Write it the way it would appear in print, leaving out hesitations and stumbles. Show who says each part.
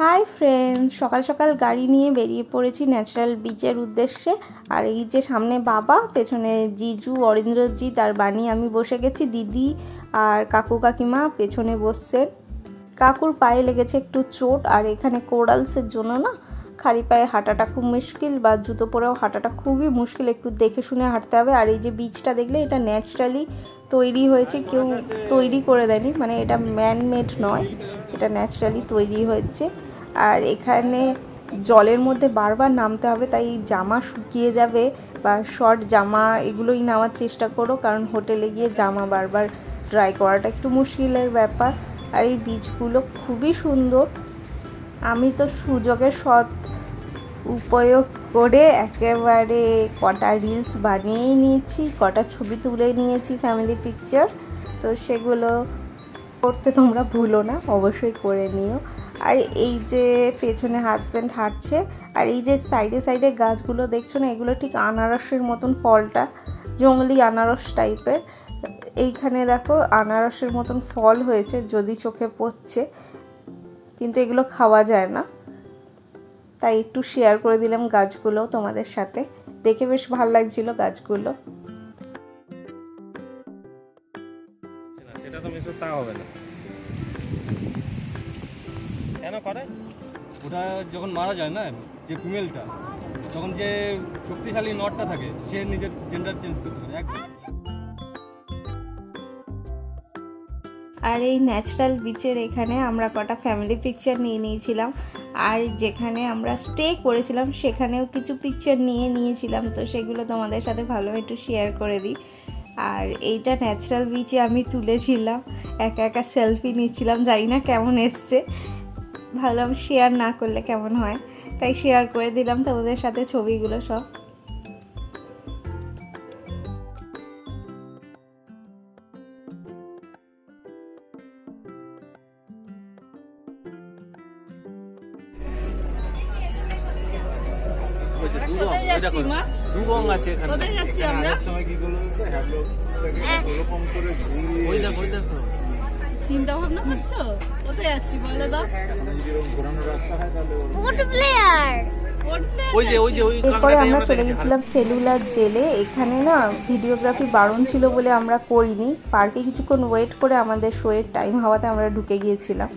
Speaker 1: hi friends सकाल सकाल गाड़ी निये बेरिए पड़ेছি ন্যাচারাল बीचर उद्देश्य और এই যে সামনে বাবা পেছনে জিজু অরিন্দ্রজিৎ আর বানি আমি বসে গেছি দিদি আর কাকু কাকিমা পেছনে বসছেন কাকুর পায়ে লেগেছে একটু চোট আর এখানে কোরালসের জন্য না খালি পায়ে হাঁটাটা খুব মুশকিল বা জুতো পরেও হাঁটাটা খুবই মুশকিল একটু দেখে শুনে হাঁটতে হবে আর এই যে বিচটা দেখলে এটা ন্যাচারালি তৈরি হয়েছে কেউ তৈরি করে দেয়নি মানে এটা ম্যান মেড নয় এটা ন্যাচারালি তৈরি হয়েছে আর এখানে জলের মধ্যে বারবার নামতে হবে তাই জামা শুকিয়ে যাবে বা শর্ট জামা এগুলোই নেওয়ার চেষ্টা করো কারণ হোটেলে গিয়ে জামা বারবার ড্রাই করাটা একটু মুশকিলের ব্যাপার আর এই বিচগুলো খুবই সুন্দর আমি তো সুযোগের সৎ উপयोग করে একেবারে কটা রিলস বানিয়ে নিয়েছি কটা ছবি তুলে নিয়েছি ফ্যামিলি পিকচার তো সেগুলো করতে তোমরা ভুলো না অবশ্যই করে নিও আর এই যে পেছনে হাজবেন্ড হাঁটছে আর এই যে সাইডে সাইডে গাছগুলো দেখছো না এগুলো ঠিক আনারসের মতন ফলটা জঙ্গলি আনারস টাইপের এইখানে দেখো আনারসের মতন ফল হয়েছে যদি চোখে পড়ছে কিন্তু এগুলো খাওয়া যায় না তাই একটু শেয়ার করে দিলাম গাছগুলো তোমাদের সাথে দেখে বেশ ভালো লাগছিল গাছগুলো
Speaker 2: সেটা তো মিশে তা হবে না কেন করে
Speaker 3: ওটা যখন মারা যায় না যে ফিমেলটা তখন যে শক্তিশালী নটটা থাকে সে নিজের জেন্ডার চেঞ্জ করতে পারে
Speaker 1: আর এই ন্যাচারাল বিচের এখানে আমরা কটা ফ্যামিলি পিকচার নিয়ে নিয়েছিলাম আর যেখানে আমরা স্টে করেছিলাম সেখানেও কিছু পিকচার নিয়েছিলাম তো সেগুলো তোমাদের সাথে ভালোভাবে একটু শেয়ার করে দিই আর এইটা ন্যাচারাল বিচে আমি তুলেছিলাম একা একা সেলফি নিচ্ছিলাম জানি না কেমন এসছে ভাবলাম শেয়ার না করলে কেমন হয় তাই শেয়ার করে দিলাম তোমাদের সাথে ছবিগুলো সব
Speaker 4: চিন্তা ভাবনা করছো কোথায় যাচ্ছি বলে দাও
Speaker 1: এরপরে আমরা চলে গেছিলাম সেলুলার জেলে এখানে না ভিডিওগ্রাফি বারণ ছিল বলে আমরা করিনি পার্কে কিছুক্ষণ ওয়েট করে আমাদের শোয়ের টাইম হওয়াতে আমরা ঢুকে গিয়েছিলাম